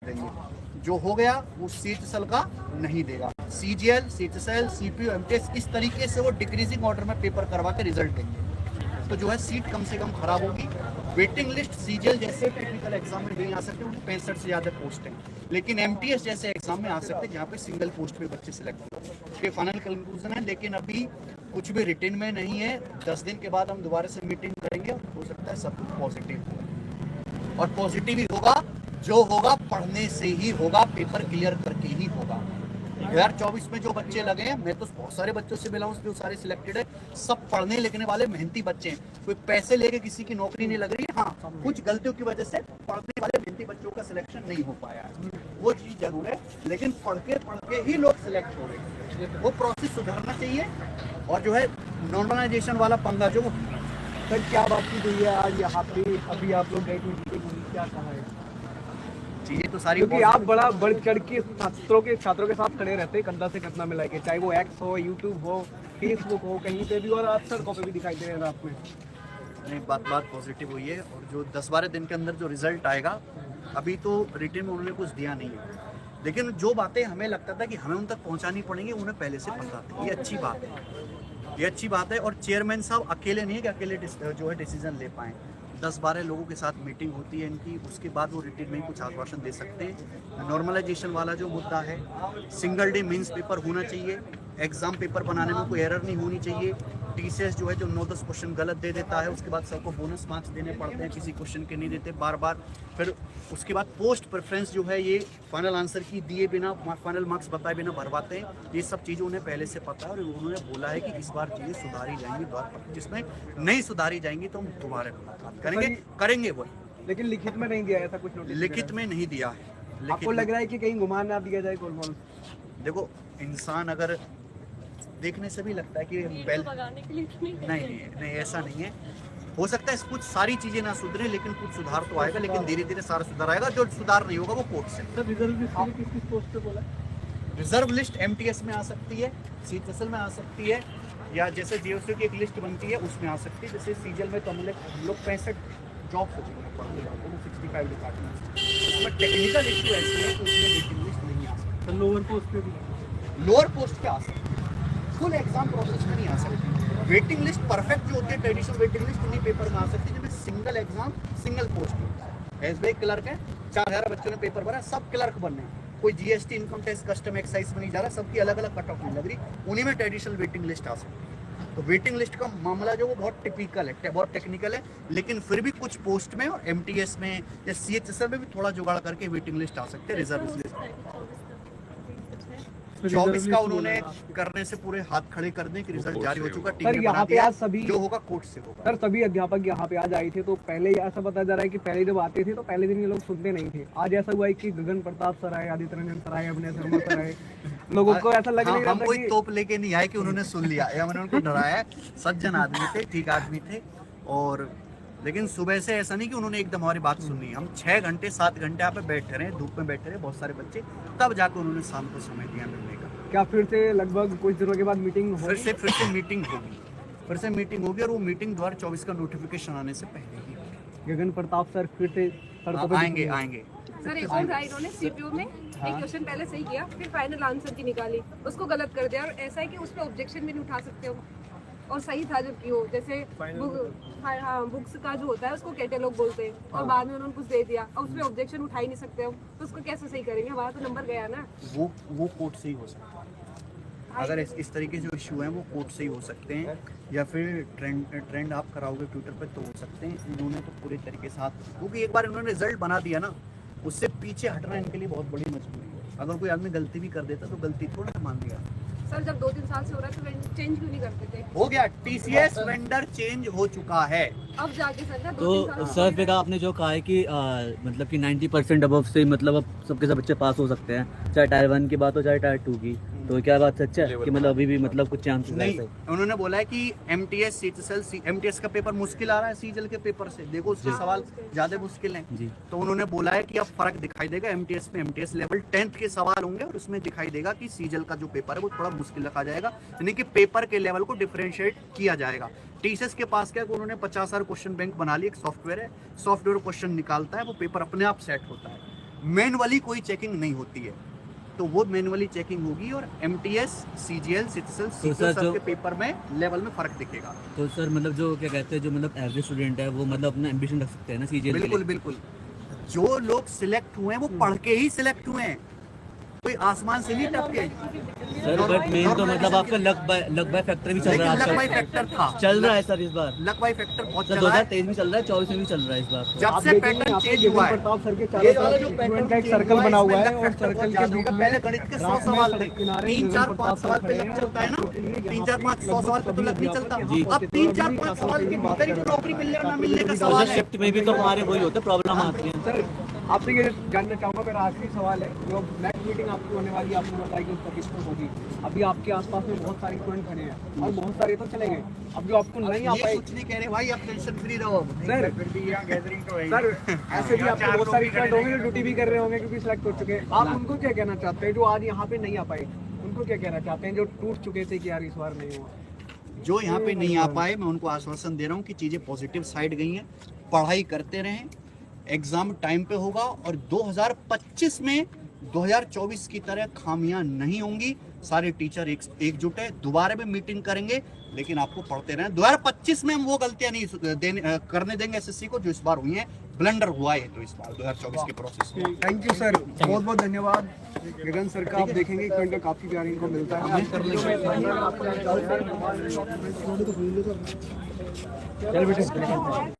देंगे। जो हो गया वो CHSL का नहीं देगा। CGL, CHSL, CPU, MTS इस तरीके से वो डिक्रीजिंग ऑर्डर में पेपर करवा के रिजल्ट देंगे। तो जो है सीट कम से कम खराब होगी। वेटिंग लिस्ट CGL जैसे टेक्निकल एग्जाम में नहीं आ सकते, उनकी 65 से ज़्यादा पोस्ट है, लेकिन MTS जैसे एग्जाम में आ सकते हैं जहाँ पे सिंगल पोस्ट पे बच्चे सिलेक्ट होंगे। ये फाइनल कंक्लूजन है, लेकिन अभी कुछ भी रिटर्न में नहीं है। 10 दिन के बाद हम दोबारा से मीटिंग करेंगे, हो सकता है सब कुछ पॉजिटिव हो, और पॉजिटिव ही होगा। जो होगा पढ़ने से ही होगा, पेपर क्लियर करके ही होगा। 2024 में जो बच्चे लगे हैं, मैं तो बहुत सारे बच्चों से मिला हूँ जो सारे सिलेक्टेड है, सब पढ़ने लिखने वाले मेहनती बच्चे हैं। कोई पैसे लेके किसी की नौकरी नहीं लग रही है। हाँ, कुछ गलतियों की वजह से पढ़ने वाले मेहनती बच्चों का सिलेक्शन नहीं हो पाया है, वो चीज़ जरूर है, लेकिन पढ़ के ही लोग सिलेक्ट हो रहे हैं। वो प्रोसेस सुधरना चाहिए। और जो है नॉर्मलाइजेशन वाला पंगा जो सर क्या बातचीत हुई है आज यहाँ पे? अभी आप लोग गए थे मीटिंग हुई, क्या कहा है? चीजें तो सारी, क्योंकि आप बड़ा बढ़ चढ़ के छात्रों के साथ खड़े रहते हैं, कंधा से कंधा मिला के, चाहे वो एक्स हो, यूट्यूब हो, फेसबुक हो, कहीं पे भी, और आप सड़कों पे भी दिखाई दे रहे हैं आपको। नहीं, बात पॉजिटिव हुई है। और जो 10-12 दिन के अंदर जो रिजल्ट आएगा, अभी तो रिटर्न में उन्होंने कुछ दिया नहीं है, लेकिन जो बातें हमें लगता था कि हमें उन तक पहुंचानी पड़ेंगी, उन्हें पहले से पता थी। ये अच्छी बात है, ये अच्छी बात है। और चेयरमैन साहब अकेले नहीं है कि अकेले जो है डिसीजन ले पाएँ। 10-12 लोगों के साथ मीटिंग होती है इनकी, उसके बाद वो रिटर्न में ही कुछ आश्वासन दे सकते हैं। नॉर्मलाइजेशन वाला जो मुद्दा है, सिंगल डे मीन्स पेपर होना चाहिए, एग्जाम पेपर बनाने में कोई एरर नहीं होनी चाहिए। TCS जो है जो 9-10 क्वेश्चन गलत दे देता है, उसके बाद सबको बोनस मार्क्स देने पड़ते हैं, किसी क्वेश्चन के नहीं देते बार बार। फिर उसके बाद पोस्ट प्रेफरेंस जो है ये फाइनल आंसर की दिए बिना, फाइनल मार्क्स बताए बिना भरवाते हैं। ये सब चीज़ें उन्हें पहले से पता है, और उन्होंने बोला है कि इस बार चीज़ें सुधारी जाएंगी। 2025 में नहीं सुधारी जाएंगी तो हम दोबारा मुलाकात करेंगे वो। लेकिन लिखित में नहीं दिया ऐसा कुछ नोटिस? लिखित में नहीं दिया है। आपको लग रहा है कि कहीं घुमा ना दिया जाए गोलमाल? देखो, इंसान अगर देखने से भी लगता है कि नहीं, ऐसा नहीं है। हो सकता है कुछ सारी चीजें ना सुधरे, लेकिन कुछ सुधार तो आएगा, लेकिन धीरे धीरे सारा सुधार आएगा। जो सुधार नहीं होगा वो कोर्ट से। किस पोस्ट पे बोला? रिजर्व लिस्ट MTS में आ सकती है, CHSL में आ सकती है, या जैसे GST की एक लिस्ट बनती है उसमें आ सकती है। जैसे CGL में तो हम लोग 65 जॉब हो चुके हैं, 65 डिपार्टमेंट। उसमें टेक्निकल इशू ऐसी है कि उसमें वेटिंग लिस्ट नहीं आ सकती। तो लोअर पोस्ट पे भी? लोअर पोस्ट पे आ सकती है, फुल एग्जाम प्रोसेस में नहीं आ सकती। वेटिंग लिस्ट परफेक्ट जो होती है, ट्रेडिशनल वेटिंग लिस्ट उन्हीं पेपर में आ सकती है, जिसमें सिंगल एग्जाम सिंगल पोस्ट होता है। SBI क्लर्क है, 4000 बच्चों ने पेपर भरा, सब क्लर्क बनने हैं। कोई GST, income tax, custom excise में नहीं जा रहा, सबकी अलग अलग कट ऑफ नहीं लग रही, उन्हीं में ट्रेडिशनल वेटिंग लिस्ट आ सकती है। तो वेटिंग लिस्ट का मामला जो वो बहुत टिपिकल है, बहुत टेक्निकल है, लेकिन फिर भी कुछ पोस्ट में और MTS में या CHSL में भी थोड़ा जुगाड़ करके वेटिंग लिस्ट आ सकते हैं। रिजर्व लिस्ट 24 का उन्होंने करने से पूरे हाथ खड़े कर दें कि रिजल्ट जारी हो चुका, सर यहाँ पे आज सभी जो होगा कोर्ट से होगा। सर सभी अध्यापक यहाँ पे आज आए थे, तो पहले ऐसा पता जा रहा है कि पहले जब आते थे तो पहले दिन ये लोग सुनते नहीं थे। आज ऐसा हुआ है कि गगन प्रताप सर आए, आदित्य रंजन सर आए, अभिनय शर्मा सर आए, लोगों को ऐसा लग नहीं रहा था। हम कोई तोप लेके नहीं आए कि उन्होंने सुन लिया या मैंने उनको डराया। सज्जन आदमी थे, ठीक आदमी थे। और लेकिन सुबह से ऐसा नहीं कि उन्होंने एकदम हमारी बात सुनी। हम 6 घंटे 7 घंटे यहाँ पे बैठे रहे, धूप में बैठे रहे, बहुत सारे बच्चे, तब जाकर उन्होंने शाम को समय दिया मिलने का। क्या फिर से लगभग कुछ दिनों के बाद मीटिंग होगी? फिर से मीटिंग होगी, और वो मीटिंग 2024 का नोटिफिकेशन आने से पहले ही होगी। गगन प्रताप सर फिर से आएंगे। सर एक और था, इन्होंने CPU में एक क्वेश्चन पहले सही किया, फिर फाइनल आंसर की निकाली, उसको गलत कर दिया, और ऐसा है कि उस पर ऑब्जेक्शन भी नहीं उठा सकते हो, और सही था जबकि वो, जैसे बुक्स का जो होता है उसको कैटेलॉग बोलते हैं, और बाद में उन्होंने कुछ दे दिया और उसमें ऑब्जेक्शन उठा ही नहीं सकते हो, तो उसको कैसे सही करेंगे? हमारा तो नंबर गया ना। वो कोर्ट से ही हो सकता है। अगर इस तरीके जो इशू हैं वो कोर्ट से ही हो सकते हैं, या फिर ट्रेंड आप कराओगे ट्विटर पे तो हो सकते हैं। इन्होंने तो पूरे तरीके से क्योंकि एक बार इन्होंने रिजल्ट बना दिया ना, उससे पीछे हटना इनके लिए बहुत बड़ी मजबूरी है। अगर कोई आदमी गलती भी कर देता तो गलती थोड़ा ना मान लिया। सर जब 2-3 साल से हो रहा है तो चेंज क्यों नहीं करते थे? हो गया, TCS वेंडर चेंज हो चुका है अब जाके सर ना तो सर फिर आपने जो कहा है कि मतलब कि 90% अबव से मतलब अब सबके सब बच्चे पास हो सकते हैं, चाहे टायर 1 की बात हो चाहे टायर 2 की, तो क्या बात सच है कि मतलब अभी भी मतलब कुछ चांसेस नहीं? उन्होंने बोला है कि MTS CHSL MTS का पेपर मुश्किल आ रहा है CGL के पेपर से, देखो उसके सवाल ज्यादा मुश्किल हैं जी। तो उन्होंने बोला है कि अब फर्क दिखाई देगा MTS में। MTS लेवल 10th के सवाल होंगे और उसमें दिखाई देगा कि CGL का जो पेपर है वो थोड़ा मुश्किल रखा जाएगा, यानी कि पेपर के लेवल को डिफरेंशिएट किया जाएगा। TCS के पास क्या, उन्होंने 50,000 क्वेश्चन बैंक बना ली, एक सॉफ्टवेयर है, सॉफ्टवेयर क्वेश्चन निकालता है, वो पेपर अपने आप सेट होता है। मैनुअली कोई चेकिंग नहीं होती है, तो वो मैनुअली चेकिंग होगी और एमटीएस, सीजीएल, सिटसेल, सर, जो- के पेपर में लेवल में फर्क दिखेगा। तो सर मतलब जो क्या कहते हैं, जो मतलब एवरेज स्टूडेंट है वो मतलब अपना एम्बिशन रख सकते हैं ना सीजीएल के बिल्कुल लिए। बिल्कुल, जो लोग सिलेक्ट हुए हैं वो पढ़ के ही सिलेक्ट हुए हैं, कोई आसमान से नहीं टपके। सर बट मेन तो मतलब आपका लक बाय फैक्टर भी चल रहा है लेकिन लक बाई आजकल, फैक्टर था, चल रहा है सर इस बार। लक बाई फैक्टर बहुत सर चला है। 2023 में चल रहा है, 24 में भी चल रहा है इस बार। जब आप से देखेंगे पैटर्न यहाँ पे चेंज गगन हुआ है, प्रताप सर के ये चारों वाला तरफ जो स्टूडेंट पैटर्न का एक चेंज सर्कल हुआ बना हुआ इसमें है लक और फैक्टर सर्कल बहुत के ज्यादा बीच होगा। में पहले गणित के 100 रात में सवाल थे, सड़क किनारे 3, गगन 4, 5 प्रताप सवाल सर पे खड़े लक हैं चलता है ना, और यहाँ 3, 4, 5, 100 सवाल पे तो लक नहीं चलता। जी। अब 3, 4, 5 सवाल के भीतर ही नौकरी मिलने और ना मिलने का सवाल है। शिफ्ट में भी तो हमारे वही होते प्रॉब्लम आती है। सर आपसे ये जानना चाहूँगा, मेरा आखिरी सवाल है, जो नेक्स्ट मीटिंग आपकी होने वाली है, आपने बताया कि उसका किस पर होगी। अभी आपके आसपास में बहुत सारे स्टूडेंट खड़े हैं और बहुत सारे तो चले गए, अब जो आपको नहीं आ ये पाए कुछ नहीं कह रहे भाई, आप टेंशन फ्री रहो। सर, सर ऐसे भी आपके बहुत सारे स्टूडेंट होंगे जो ड्यूटी भी कर रहे होंगे क्योंकि सिलेक्ट हो चुके हैं, आप उनको क्या कहना चाहते हैं जो आज यहाँ पे नहीं आ पाए, उनको क्या कहना चाहते हैं जो टूट चुके थे कि यार इस बार नहीं हुआ? जो यहाँ पे नहीं आ पाए, मैं उनको आश्वासन दे रहा हूँ कि चीज़ें पॉजिटिव साइड गई हैं, पढ़ाई करते रहें, एग्ज़ाम टाइम पे होगा और 2025 में 2024 की तरह खामियां नहीं होंगी। सारे टीचर एकजुट है, दोबारा भी मीटिंग करेंगे, लेकिन आपको पढ़ते रहें। 2025 में हम वो गलतियां नहीं करने देंगे एसएससी को जो इस बार हुई हैं। ब्लंडर हुआ है तो इस बार 2024 के प्रोसेस में। थैंक यू सर, बहुत बहुत धन्यवाद गगन सर का। आप देखेंगे कंटेंट काफी प्यारे इनको मिलता है। चल बेटे।